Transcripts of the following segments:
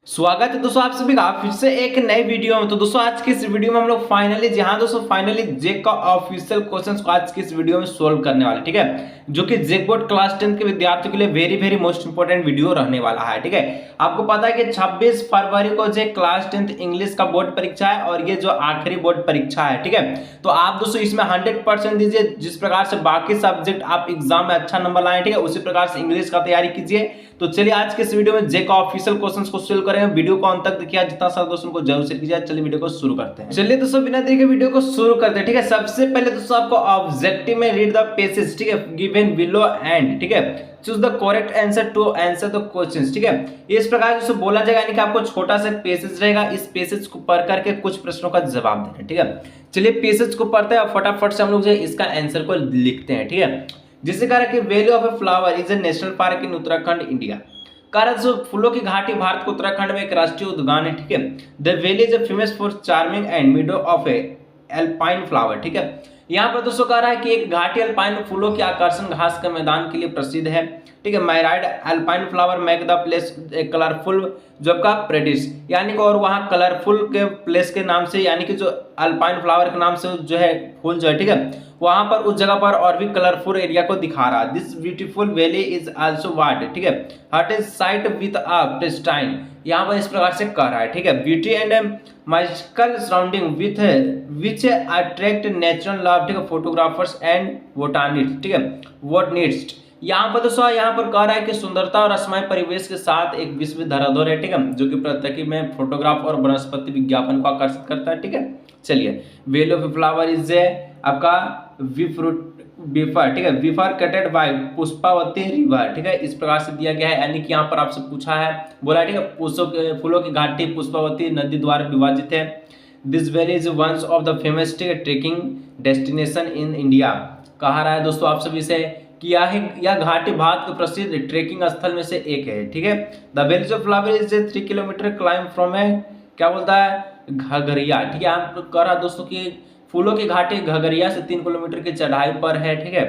स्वागत है दोस्तों आप सभी का फिर से एक नई वीडियो में। तो दोस्तों आज की इस वीडियो में हम लोग फाइनली जेक का ऑफिशियल क्वेश्चंस को आज की इस वीडियो में सोल्व करने वाले, ठीक है, जो कि जेक बोर्ड क्लास 10 के विद्यार्थियों के लिए वेरी मोस्ट इंपोर्टेंट वीडियो रहने वाला है। ठीक है, आपको पता है कि 26 फरवरी को जो क्लास 10 इंग्लिश का बोर्ड परीक्षा है और ये जो आखिरी बोर्ड परीक्षा है। ठीक है, तो आप दोस्तों इसमें 100% दीजिए। जिस प्रकार से बाकी सब्जेक्ट आप एग्जाम में अच्छा नंबर लाए, ठीक है, उसी प्रकार से इंग्लिश का तैयारी कीजिए। तो चलिए आज के इस वीडियो में जेक ऑफिशियल क्वेश्चंस को सोल्व करेंगे। वीडियो को अंत तक देखिए, जितना सारा दोस्तों को जरूर शेयर कीजिए। चलिए वीडियो को शुरू करते हैं। चलिए दोस्तों बिना देरी के वीडियो को शुरू करते हैं। ठीक है, सबसे पहले दोस्तों आपको ऑब्जेक्टिव में रीड द पैसेज, ठीक है, गिवन बिलो एंड, ठीक है, choose the correct answer to answer the questions. ठीक है, इस प्रकार से बोला जाएगा, यानी कि आपको छोटा सा पैसेज रहेगा, इस पैसेज को पढ़ करके कुछ प्रश्नों का जवाब देना है। ठीक है, चलिए पैसेज को पढ़ते हैं और फटाफट से हम लोग जो इसका आंसर को लिखते हैं। ठीक है, जिससे कह रहा है कि valley of a flower is a national park in Uttarakhand India. कारण जो फूलों की घाटी भारत के उत्तराखंड में एक राष्ट्रीय उद्यान है। ठीक है, the valley is famous for charming and मीडो of A alpine flower. ठीक है, यहाँ पर दोस्तों कह रहा है कि एक घाटी अल्पाइन फूलों के आकर्षण घास के मैदान के लिए प्रसिद्ध है। ठीक है, myriad alpine flower make the place colourful जो आपका प्रेडिस, यानी कि और वहाँ कलरफुल के प्लेस के नाम से, यानी कि जो अल्पाइन फ्लावर के नाम से जो है फूल जो है, ठीक है, वहां पर उस जगह पर और भी कलरफुल एरिया को दिखा रहा है। This beautiful valley is also what, ठीक है, hut is site with a pristine, यहाँ पर इस प्रकार से कह रहा है। ठीक है, beauty and magical surrounding with which attract natural love, ठीक है, फोटोग्राफर्स एंड बोटानिस्ट, ठीक है, बोटनिस्ट। यहाँ पर दोस्तों यहाँ पर कह रहा है कि सुंदरता और असमय परिवेश के साथ एक विश्व धरोहर है। ठीक है, जो कि प्रकृति में फोटोग्राफ और वनस्पति विज्ञापन को आकर्षित करता है। ठीक है, चलिए वैली ऑफ फ्लावर इज आपका विफर, ठीक है, विफर कटेड बाय पुष्पावती रिवर। ठीक है, इस प्रकार से दिया गया है, यानी कि यहाँ पर आपसे पूछा है, बोला, ठीक है, फूलों की घाटी पुष्पावती नदी द्वारा विभाजित है। This valley is one of the famous trekking destination in India. कहा रहा है दोस्तों आप सभी से कि यह घाटी भारत के प्रसिद्ध ट्रेकिंग स्थल में से एक है। ठीक है, the valley of flower is 3 kilometre climb from a, क्या बोलता है, घगरिया। ठीक है, आप कह रहा है दोस्तों की फूलों की घाटी घगरिया से 3 किलोमीटर की चढ़ाई पर है। ठीक है,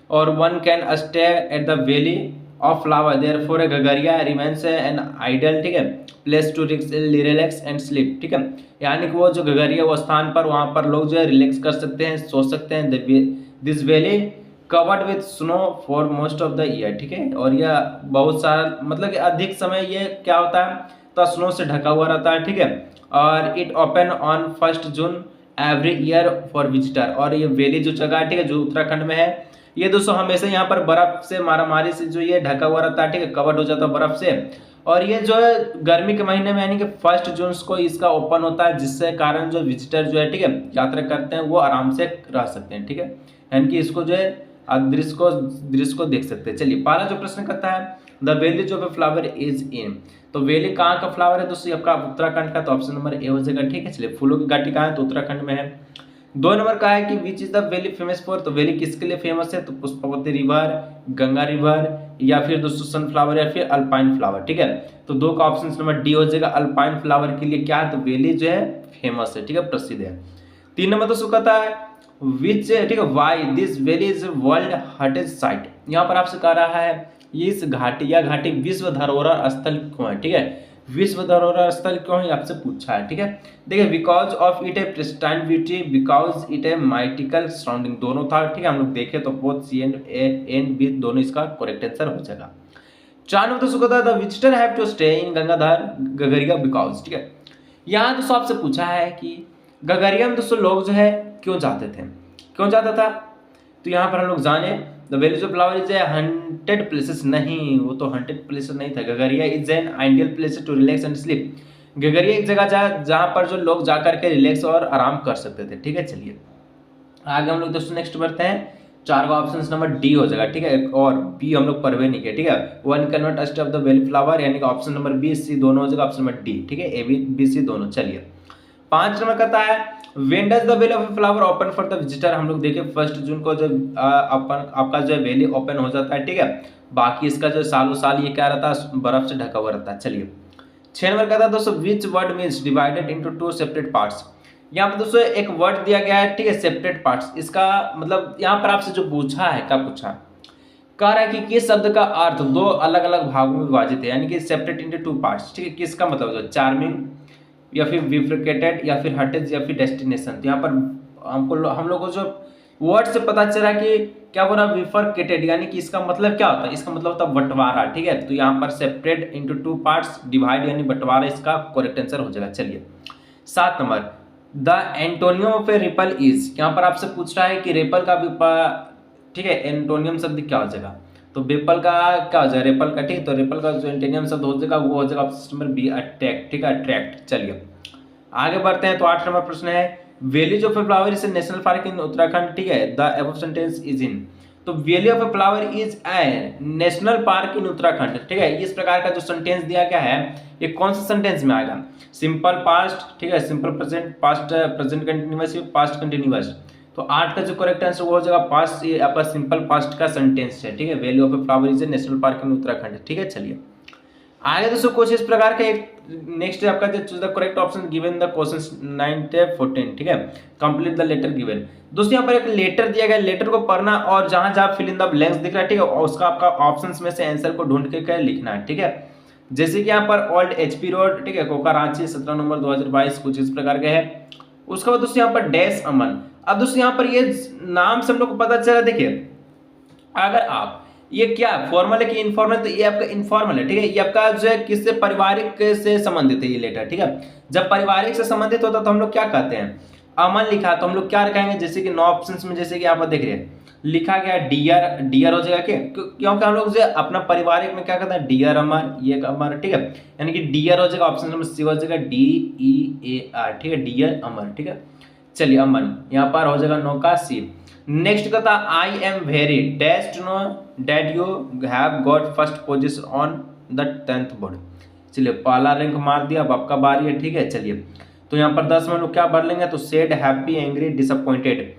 और one can stay at the valley of flower, therefore Ghangaria remains an ideal, ठीक है, place to relax and sleep. ठीक है, यानी कि वो जो घगरिया वो स्थान पर, वहाँ पर लोग जो है रिलैक्स कर सकते हैं, सो सकते हैं। This valley covered with snow for most of the year. ठीक है, और यह बहुत सारा मतलब कि अधिक समय ये क्या होता है, तो स्नो से ढका हुआ रहता है। ठीक है, और it open on 1 June every year for visitor. और ये वैली जो जगह है, ठीक है, जो उत्तराखंड में है, ये दोस्तों हमेशा यहाँ पर बर्फ से मारामारी से जो ये ढका हुआ रहता है। ठीक है, कवर्ड हो जाता है बर्फ से। और ये जो है गर्मी के महीने में, यानी कि 1 जून को इसका ओपन होता है, जिससे कारण जो विजिटर जो है, ठीक है, यात्रा करते हैं, वो आराम से रह सकते हैं। ठीक है, यानी कि इसको जो है दृश्य को देख सकते हैं। चलिए पहला जो प्रश्न करता है, the valley of a flower is in, तो वैली कहाँ का फ्लावर है दोस्तों, आपका उत्तराखंड का, तो ऑप्शन नंबर ए हो जाएगा। ठीक है, चलिए फूलों की घाटी कहाँ है, तो उत्तराखंड में है। 2 नंबर का है कि which is the valley famous for, तो वैली किसके लिए फेमस है, तो पुष्पावती रिवर, गंगा रिवर, या फिर दोस्तों सनफ्लावर, या फिर अल्पाइन फ्लावर। ठीक है, तो 2 का ऑप्शन नंबर डी हो जाएगा। अल्पाइन फ्लावर के लिए क्या है, तो वैली जो है फेमस है, ठीक है, प्रसिद्ध है। 3 नंबर दोस्तों कहता है विच, ठीक है, why this valley is world heritage site. यहाँ पर आपसे कह रहा है इस घाटी या घाटी विश्व धरोहर स्थल क्यों है। ठीक है, विश्व धरोहर स्थल क्यों है आपसे पूछा है। ठीक है, देखिए because of it a pristine beauty, because it a mythical surrounding, दोनों था। ठीक है, हम लोग देखें तो बोथ सी एंड बी दोनों इसका करेक्ट आंसर हो जाएगा। 4 नंबर दोस्तों कहता है the visitor have to stay in Gangadhar Ghangaria because. ठीक है, यहाँ दोस्तों आपसे पूछा है कि घगरिया में दोस्तों लोग जो है क्यों जाते थे, क्यों जाता था, तो यहाँ पर हम लोग जाने the valley of flower is a haunted places, नहीं वो तो हंटेड प्लेसेस नहीं था। Ghangaria is an ideal place to relax and sleep, Ghangaria एक जगह जहाँ पर जो लोग जाकर के रिलैक्स और आराम कर सकते थे। ठीक है, चलिए आगे हम लोग दोस्तों नेक्स्ट बढ़ते हैं। 4 का ऑप्शन नंबर डी हो जाएगा। ठीक है, और बी हम लोग पढ़वे नहीं किया। ठीक है, one can not stay of the valley flower, यानी कि ऑप्शन नंबर बी सी दोनों हो जाएगा, ऑप्शन नंबर डी। ठीक है, ए बी सी दोनों। चलिए 5 नंबर कहता है when does the valley of flower open for the visitor, हम लोग देखें 1 जून को जो आपका जो वैली ओपन हो जाता है। ठीक है, बाकी इसका जो सालों साल ये क्या रहता है, बर्फ से ढका हुआ रहता है। चलिए 6 नंबर कहता है दोस्तों which word means divided into 2 separate parts. यहाँ पर दोस्तों एक वर्ड दिया गया है, ठीक है, सेपरेट पार्ट्स, इसका मतलब यहाँ पर आपसे जो पूछा है, क्या पूछा कह रहा है कि किस शब्द का अर्थ दो अलग अलग भागों में विभाजित है, यानी कि सेपरेट इनटू टू पार्ट्स, ठीक है। किसका मतलब जो चार्मिंग या फिर विफ्रिकेटेड या फिर हटेज या फिर डेस्टिनेशन। तो यहाँ पर हम लोग को जो वर्ड से पता चला कि क्या बोला, विफरकेटेड, यानी कि इसका मतलब क्या होता है, इसका मतलब होता है बंटवारा, ठीक है। तो यहाँ पर separate into two parts, divide यानी बंटवारा, इसका करेक्ट आंसर हो जाएगा। चलिए 7 number, the antonym of a ripple is. यहाँ पर आपसे पूछ रहा है कि रेपल का ठीक है एंटोनियम शब्द क्या हो जाएगा, तो बेपल का क्या हो जाएगा, रेपल का, ठीक। तो रेपल का जो एंटोनियम शब्द हो जाएगा वो हो जाएगा ऑप्शन नंबर बी, अट्रैक्ट, ठीक है, अट्रैक्ट। चलिए आगे बढ़ते हैं। तो 8 नंबर प्रश्न है, valley of a flower is a national park in Uttarakhand, ठीक है। The above sentence is in. तो valley of a flower is a national park in Uttarakhand, ठीक है। इस प्रकार का जो सेंटेंस दिया गया है ये कौन सा सेंटेंस में आएगा, सिंपल पास्ट, ठीक है, simple present, past present continuous, past continuous. तो 8 का जो करेक्ट आंसर वो हो जाएगा पास्ट, ये आपका सिंपल पास्ट का सेंटेंस है, ठीक है। Valley of a flower is a national park in Uttarakhand, ठीक है। चलिए आगे दोस्तों कुछ इस प्रकार का एक नेक्स्ट है आपका, choose the correct option given the question 9-14, ठीक है। Complete the letter given. दोस्तों यहाँ पर एक लेटर दिया गया, लेटर को पढ़ना और जहां जहां फिल इन द ब्लैंक्स दिख रहा है, ठीक है, और उसका आपका ऑप्शंस में से आंसर को ढूंढ के लिखना है, ठीक है। जैसे कि यहाँ पर ओल्ड एचपी रोड, ठीक है, कोका रांची 17 नवंबर 2022, कुछ इस प्रकार के है। उसके बाद दोस्तों यहाँ पर डैश अमन। अब दोस्तों यहाँ पर ये नाम से हम लोग को पता चला, देखिए अगर आप ये क्या फॉर्मल है कि इनफॉर्मल, तो ये आपका इनफॉर्मल है, ठीक है। ये आपका जो है किससे, पारिवारिक से संबंधित है ये लेटर, ठीक है। जब पारिवारिक से संबंधित होता तो हम लोग क्या कहते हैं, अमन लिखा तो हम लोग क्या रखेंगे, जैसे कि 9 ऑप्शंस में जैसे कि यहाँ पर देख रहे हैं लिखा गया डियर, डियर हो जाएगा क्या, क्योंकि हम लोग जो अपना पारिवारिक में क्या कहते हैं, डियर अमर, ये अमर, ठीक है, यानी कि डियर हो जाएगा, ऑप्शन नंबर सी हो जाएगा DEAR, ठीक है, डियर अमर, ठीक है। चलिए अमन यहाँ पर हो जाएगा 9 का सी। नेक्स्ट कहता I am very dash to know that you have got first position on the 10th board. चलिए पहला रैंक मार दिया, अब आपका बारी है, ठीक है। चलिए तो यहाँ पर 10 में लोग क्या भर लेंगे, तो sad, happy, angry, disappointed.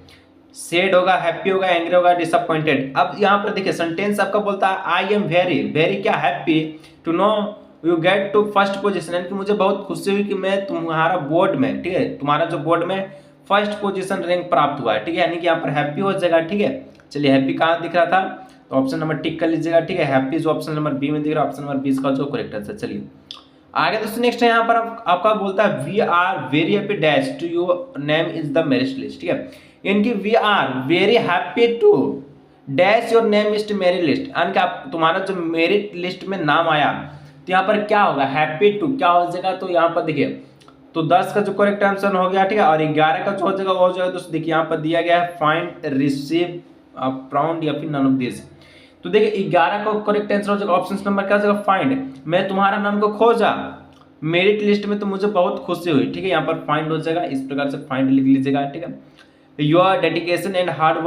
Sad होगा, हैप्पी होगा, एंग्री होगा, डिसअपॉइंटेड। अब यहाँ पर देखिए सेंटेंस आपका बोलता है आई एम वेरी, वेरी क्या, happy to know you get to first position, यानी कि मुझे बहुत खुशी हुई कि मैं तुम्हारा बोर्ड में, ठीक है, तुम्हारा जो बोर्ड में फर्स्ट पोजीशन रैंक प्राप्त हुआ है, ठीक है, यानी कि यहाँ पर हैप्पी हो जाएगा, ठीक है। चलिए हैप्पी कहाँ दिख रहा था, तो ऑप्शन नंबर टिक कर लीजिएगा, ठीक है। हैप्पी जो ऑप्शन नंबर बी में दिख रहा है, ऑप्शन नंबर 20 का जो करेक्ट आंसर। चलिए आगे दोस्तों नेक्स्ट है यहाँ पर आपका बोलता है we are very happy dash to your name is the merit list, ठीक है। इनकी we are very happy to dash your name is merit list, यानी कि आप तुम्हारा जो मेरिट लिस्ट में नाम आया, तो यहाँ पर क्या होगा, हैप्पी टू क्या हो जाएगा, तो यहाँ पर देखिए तो 10 का जो करेक्ट आंसर हो गया, ठीक है। और 11 का जो हो जाएगा वो हो जाएगा दोस्तों, देखिए यहाँ पर दिया गया है फाइंड रिसीव प्राउंड या फिर नन ऑफ दिस। तो देखिए 11 का करेक्ट आंसर हो जाएगा ऑप्शन नंबर क्या हो जाएगा, फाइंड। मैं तुम्हारा नाम को खोजा मेरिट लिस्ट में तो मुझे बहुत खुशी हुई, ठीक है, यहाँ पर फाइंड हो जाएगा, इस प्रकार से फाइंड लिख लीजिएगा, ठीक है। Your dedication and hard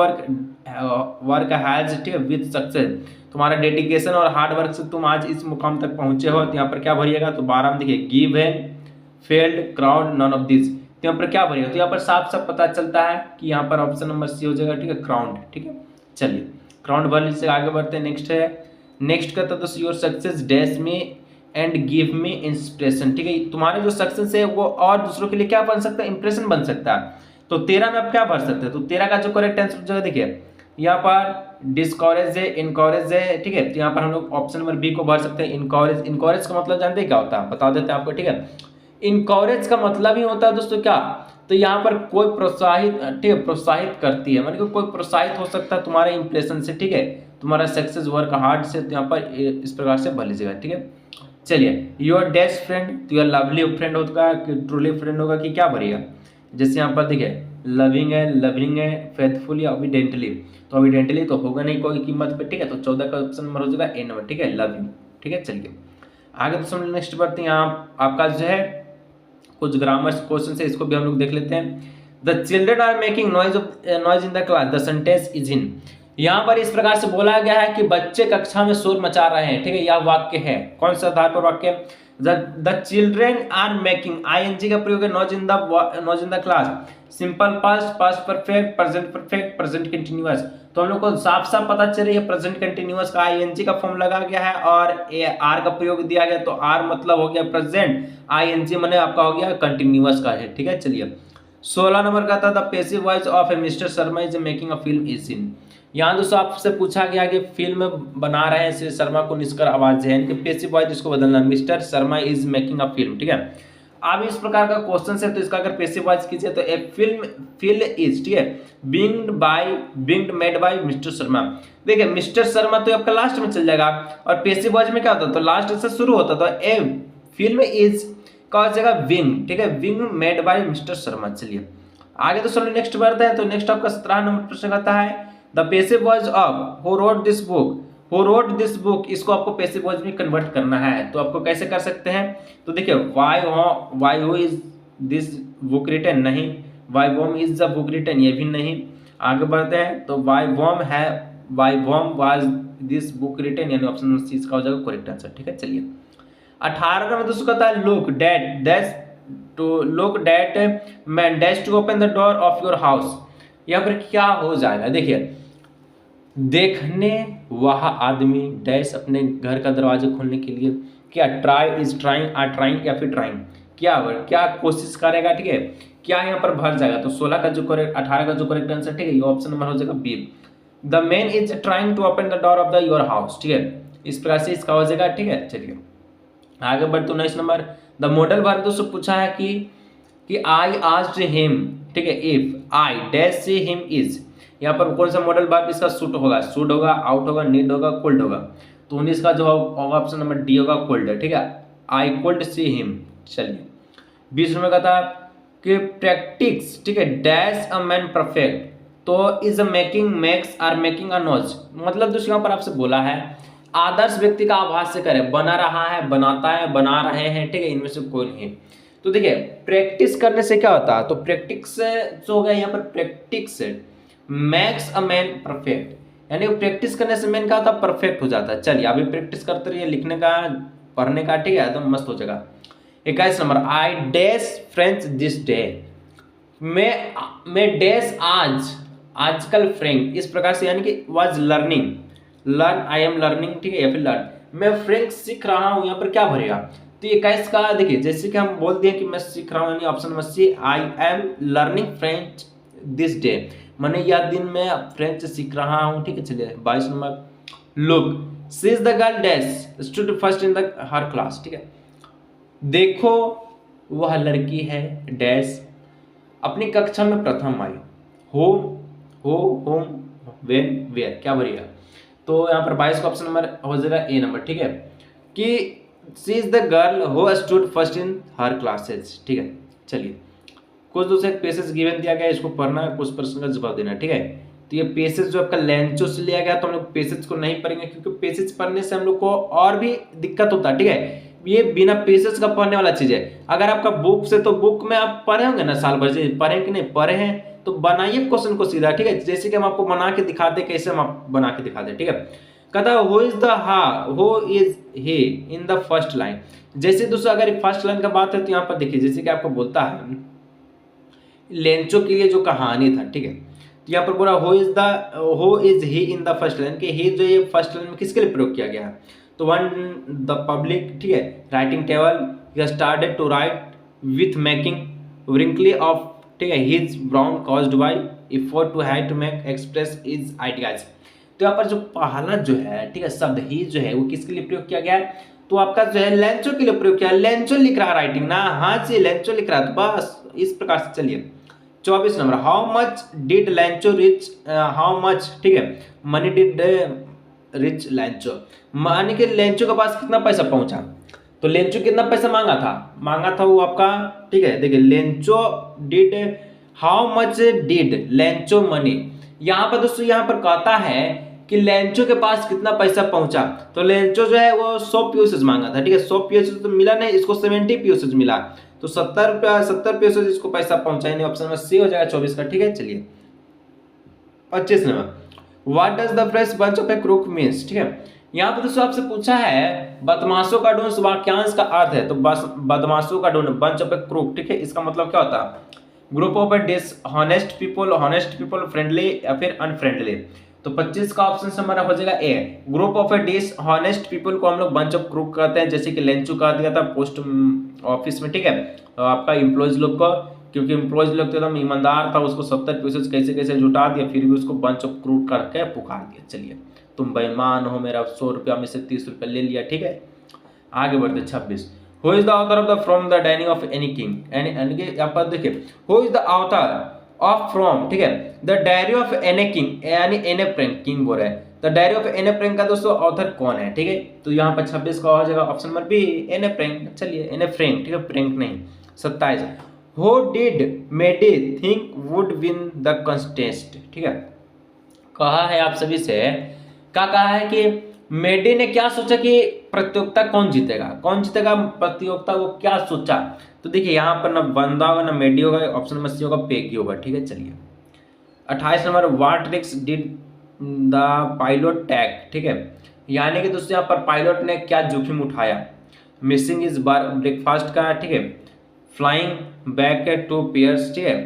work has, ठीक है, विद सक्सेस। तुम्हारा डेडिकेशन और हार्ड वर्क से तुम आज इस मुकाम तक पहुंचे हो, तो यहाँ पर क्या भरिएगा, तो 12 में देखिए गिव है failed crowd none of this, तो यहाँ पर क्या भरिएगा, तो यहाँ पर साफ साफ पता चलता है कि यहाँ पर ऑप्शन नंबर सी हो जाएगा, ठीक है, क्राउड, ठीक है। चलिए क्राउड भर लीजिए, आगे बढ़ते हैं। नेक्स्ट है, नेक्स्ट का तो योर सक्सेस डैश में एंड गिव मी इंस्पिरेशन, ठीक है। तुम्हारे जो सक्सेस है वो और दूसरों के लिए क्या बन सकता है, इंप्रेशन बन सकता है। तो 13 में आप क्या भर सकते हैं, तो 13 का जो करेक्ट आंसर जगह देखिए यहाँ पर डिस्करेज है, इनकरेज है, ठीक है। तो यहाँ पर हम लोग ऑप्शन नंबर बी को भर सकते हैं, इनकरेज। इनकरेज का मतलब जानते हैं क्या होता है, बता देते हैं आपको, ठीक है। इनकरेज का मतलब ही होता है दोस्तों क्या, तो यहाँ पर कोई प्रोत्साहित, ठीक है, प्रोत्साहित करती है, मतलब कोई प्रोत्साहित हो सकता है तुम्हारे इंप्रेशन से, ठीक है, तुम्हारा सक्सेस वर्क हार्ड से, तो यहाँ पर इस प्रकार से भर लीजिएगा, ठीक है। चलिए योर डेस्ट फ्रेंड, तो योर लवली फ्रेंड होगा कि ट्रूली फ्रेंड होगा कि क्या भरिएगा, जैसे यहाँ पर देखिए लविंग है, फेथफुल या अविडेंटली, तो अविडेंटली तो होगा नहीं कोई कीमत पे, ठीक है। तो 14 का ऑप्शन नंबर हो जाएगा ए नंबर, ठीक है, लव यू, ठीक है। चलिए आगे तो हम नेक्स्ट बढ़ते हैं, यहाँ आपका जो है कुछ ग्रामर क्वेश्चन है, इसको भी हम लोग देख लेते हैं। The children are making noise in the class, the sentence is in. यहाँ पर इस प्रकार से बोला गया है कि बच्चे कक्षा में शोर मचा रहे हैं, ठीक है, यह वाक्य है, कौन सा आधार पर वाक्य, the children are making, ING का प्रयोग है noise in the class, simple past, past perfect, present continuous. तो हम लोग को साफ साफ पता चल रही है प्रेजेंट कंटिन्यूअस का आईएनजी का फॉर्म लगा गया है और आर का प्रयोग दिया गया, तो आर मतलब हो गया प्रेजेंट, आईएनजी माने आपका हो गया कंटिन्यूअस का है, ठीक है। चलिए 16 नंबर का था the passive voice of A mister Sharma is making a film is in. यहाँ दोस्तों आपसे पूछा गया कि फिल्म बना रहे हैं श्री शर्मा को निष्कर आवाज है, इनके पैसिव वॉइस इसको बदलना, mister Sharma is making a film, ठीक है। अब इस प्रकार का क्वेश्चन है, तो इसका अगर पैसिव वॉइस कीजिए तो ए फिल्म इज, ठीक है, being made by mister Sharma. देखिए मिस्टर शर्मा तो आपका लास्ट में चल जाएगा, और पैसिव वॉइस में क्या होता है, तो लास्ट से शुरू होता था, ए फिल्म इज का हो जाएगा विंग, ठीक है, wing made by mister Sharma. चलिए आगे तो चलो नेक्स्ट बढ़ते हैं। तो नेक्स्ट आपका 17 नंबर प्रश्न कहता है the passive voice of who wrote this book, इसको आपको पैसिव वॉइस में कन्वर्ट करना है। तो आपको कैसे कर सकते हैं, तो देखिए by who is this book written, नहीं, by whom is the book written, ये भी नहीं। आगे बढ़ते हैं, तो by whom was this book written, यानी ऑप्शन सी इसका हो जाएगा करेक्ट आंसर, ठीक है। चलिए 18 नंबर दोस्तों कहता है look that man dash to open the door of your house. यहाँ पर क्या हो जाएगा, देखिए देखने वह आदमी डैश अपने घर का दरवाजा खोलने के लिए, क्या ट्राइंग या फिर ट्राइंग, क्या कोशिश करेगा, ठीक है, क्या यहाँ पर भर जाएगा, तो 18 का जो करेक्ट आंसर, ठीक है, ये ऑप्शन नंबर हो जाएगा B, the man is trying to open the door of the your house, ठीक है, इस प्रकार से इसका हो जाएगा, ठीक है। चलिए आगे बढ़ते 19 नंबर, द मॉडल वर्ब दोस्तों पूछा है कि आई आस्क्ड हिम, ठीक है, इफ आई डैश से हिम इज, यहाँ पर कौन सा मॉडल वर्ब इसका शुड होगा, आउट होगा, नीड होगा, कोल्ड होगा, तो 19 का जो ऑप्शन नंबर डी होगा कोल्ड, ठीक है, आई कोल्ड सी हिम। चलिए 20 नंबर का था कि प्रैक्टिस, ठीक है, डैश अ मैन परफेक्ट, तो इज मेक्स अ नॉज, मतलब दोस्तों यहाँ पर आपसे बोला है आदर्श व्यक्ति का आभास से करे, बना रहा है, बनाता है, बना रहे हैं, ठीक है, इनमें से कोई नहीं। तो देखिए प्रैक्टिस करने से क्या होता है, तो प्रैक्टिस जो हो गया यहाँ पर practice max a man perfect, यानी प्रैक्टिस करने से मैन क्या होता है, परफेक्ट हो जाता है। चलिए अभी प्रैक्टिस करते रहिए लिखने का, पढ़ने का, ठीक है, एकदम मस्त हो जाएगा। 21 number, I dash French this day, मैं डैश आजकल फ्रेंक, इस प्रकार से, यानी कि was learn I am learning, ठीक है, या फिर लर्न मैं फ्रेंच सीख रहा हूँ, यहाँ पर क्या भरेगा, तो 21 का देखिए जैसे कि हम बोल दिए कि मैं सीख रहा हूँ, यानी option number C I am learning French this day, मैंने यह दिन में फ्रेंच सीख रहा हूँ, ठीक है। चलिए 22 number, look she is the girl dash stood first in the her class, ठीक है, देखो वह लड़की है डैश अपनी कक्षा में प्रथम आई, होम वेन वेयर, क्या भरेगा, तो यहाँ पर 22 का ऑप्शन नंबर हो जाएगा ए नंबर, ठीक है, कि she is the girl who stood first in her classes, ठीक है। चलिए कुछ दूसरे पैसेज गिवन दिया गया, इसको पढ़ना है, कुछ प्रश्न का जवाब देना, ठीक है। तो ये पैसेज जो आपका लेंचो से लिया गया, तो हम लोग पैसेज को नहीं पढ़ेंगे, क्योंकि पैसेज पढ़ने से हम लोग को और भी दिक्कत होता है, ठीक है, ये बिना पैसेज का पढ़ने वाला चीज है। अगर आपका बुक से, तो बुक में आप पढ़े होंगे ना, साल भर से पढ़े कि नहीं पढ़े हैं, तो बनाइए क्वेश्चन को सीधा, ठीक है, जैसे कि हम आपको बना के दिखाते, कैसे हम बना के दिखाते, ठीक है। कहता है who is he in the first line, जैसे दोस्तों अगर फर्स्ट लाइन का बात है, तो यहाँ पर देखिए जैसे कि आपको बोलता है लेंचो के लिए जो कहानी था, ठीक है, तो यहाँ पर बोला who is he in the first line, कि ही जो ये फर्स्ट लाइन में किसके लिए प्रयोग किया गया है, तो वन द पब्लिक, ठीक है, writing table started to write with making wrinkly of, ठीक है, his brown caused by effort to had to make express his ideas. तो यहाँ पर जो पहला जो है, ठीक है, शब्द ही जो है वो किसके लिए प्रयोग किया गया है, तो आपका जो है लेंचो के लिए प्रयोग किया है, लेंचो लिख रहा है राइटिंग ना, हाँ जी लेंचो लिख रहा है, तो बस इस प्रकार से। चलिए 24 number, how much did Lencho rich, how much, ठीक है, मनी डिड रिच लेंचो, मानी कि लेंचो के पास कितना पैसा पहुंचा, तो लेंचो कितना पैसा मांगा था वो आपका, ठीक है, देखिए Lencho did, how much did Lencho money, यहाँ पर दोस्तों यहाँ पर कहता है कि लेंचो के पास कितना पैसा पहुंचा, तो लेंचो जो है वो 100 पीसेज मांगा था, ठीक है, 100 पीसेज तो मिला नहीं, इसको 70 पीसेज मिला, तो 70 पीसेज इसको पैसा पहुंचा, ऑप्शन में सी हो जाएगा 24 का, ठीक है। चलिए 25 number, what does the fresh bunch of A crook means, ठीक है, यहाँ पर दोस्तों आपसे पूछा है बदमाशों का ढूंढ वाक्यांश का अर्थ है, तो बस बदमाशों का ढूंढ बंच ऑफ ए क्रूक, ठीक है, इसका मतलब क्या होता है, group of dishonest people, friendly या फिर अनफ्रेंडली, तो 25 का ऑप्शन हमारा हो जाएगा a, group of a dishonest people को हम लोग बंच ऑफ क्रूक कहते हैं, जैसे कि लेंचू कहा दिया था पोस्ट ऑफिस में, ठीक है, तो आपका एम्प्लॉइज लोग को क्योंकि एम्प्लॉयज लोग तो एकदम ईमानदार था, उसको 70 पैसे कैसे कैसे जुटा दिया, फिर भी उसको बंच ऑफ क्रूड करके पुकार दिया। चलिए तुम बेईमान हो, मेरा 100 रुपया में से 30 रुपया ले लिया, ठीक है। आगे बढ़ते 26। Who is the author of the from the dining of any king, यहाँ पर देखिए who is the author of from, ठीक है, द डायरी ऑफ एने किंग, यानी एने फ्रैंक, किंग बोल रहे हैं, द डायरी ऑफ एने फ्रैंक का दोस्तों ऑथर कौन है, ठीक है। तो यहाँ पर 26 का हो जाएगा option number B, Anne Frank. चलिए एने फ्रैंक, ठीक है, फ्रैंक नहीं। 27। Who did Maddy think would win the contest, ठीक है। कहा है आप सभी से, क्या कहा है कि मेडी ने क्या सोचा कि प्रतियोगिता कौन जीतेगा, कौन जीतेगा प्रतियोगिता, वो क्या सोचा। तो देखिए यहाँ पर ना बंदा होगा ना मेडी होगा, ऑप्शन नंबर सी होगा पेगी होगा, ठीक है। चलिए 28 नंबर, what risk did the pilot take, ठीक है, यानी कि दोस्तों यहाँ पर पायलट ने क्या जोखिम उठाया। मिसिंग इज ब्रेकफास्ट का, ठीक है, फ्लाइंग बैक एट 2 पेयर्स, ठीक है,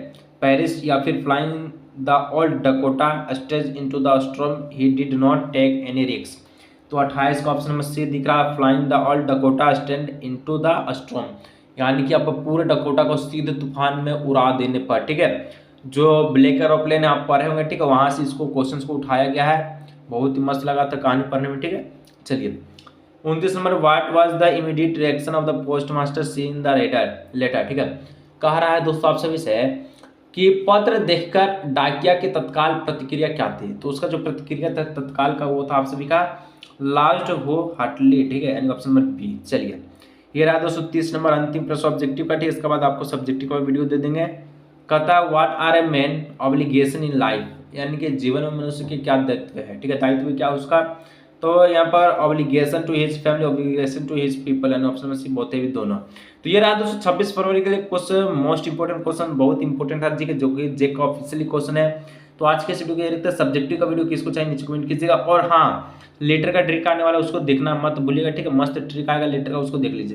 पेरिस, या फिर flying the old Dakota stage into the storm, he did not take any risk. तो 28 का ऑप्शन नंबर सी दिख रहा है, flying the old Dakota stand into the storm, यानी कि आप पूरे डकोटा को सीधे तूफान में उड़ा देने पर, ठीक है। जो ब्लैक एरोप्लेन आप पढ़े होंगे, ठीक है, वहां से इसको क्वेश्चन को उठाया गया है। बहुत ही मस्त लगा था कहानी पढ़ने में, ठीक है। चलिए 29 नंबर, what was the immediate reaction of the post master seen the letter, ठीक है। कह रहा है दोस्तों आप सभी से कि पत्र देखकर डाकिया की तत्काल प्रतिक्रिया क्या थी। तो उसका जो प्रतिक्रिया था तत्काल का, वो था आप सभी का लास्ट हो हार्टली, ठीक है, यानी ऑप्शन नंबर बी। चलिए ये रहा 230 नंबर अंतिम प्रश्न ऑब्जेक्टिव का, ठीक है। इसके बाद आपको सब्जेक्टिव का वीडियो दे देंगे। कहता what are a man obligation in life, यानी कि जीवन में मनुष्य के क्या दायित्व है, ठीक है, दायित्व क्या उसका। तो यहाँ पर obligation to his family, obligation to his people, यानी ऑप्शन में सी बोलते भी दोनों। तो ये रहा दोस्तों 26 फरवरी के लिए क्वेश्चन, मोस्ट इंपोर्टेंट क्वेश्चन, बहुत इंपोर्टेंट है जी, जो कि जेक का ऑफिशियली क्वेश्चन है। तो आज के इस वीडियो के देखते हैं सब्जेक्टिव का वीडियो किसको चाहिए नीचे कमेंट कीजिएगा। और हाँ, लेटर का ट्रिक आने वाला है, उसको देखना मत भूलिएगा, ठीक है, मस्त ट्रिक आएगा लेटर का, उसको देख लीजिए।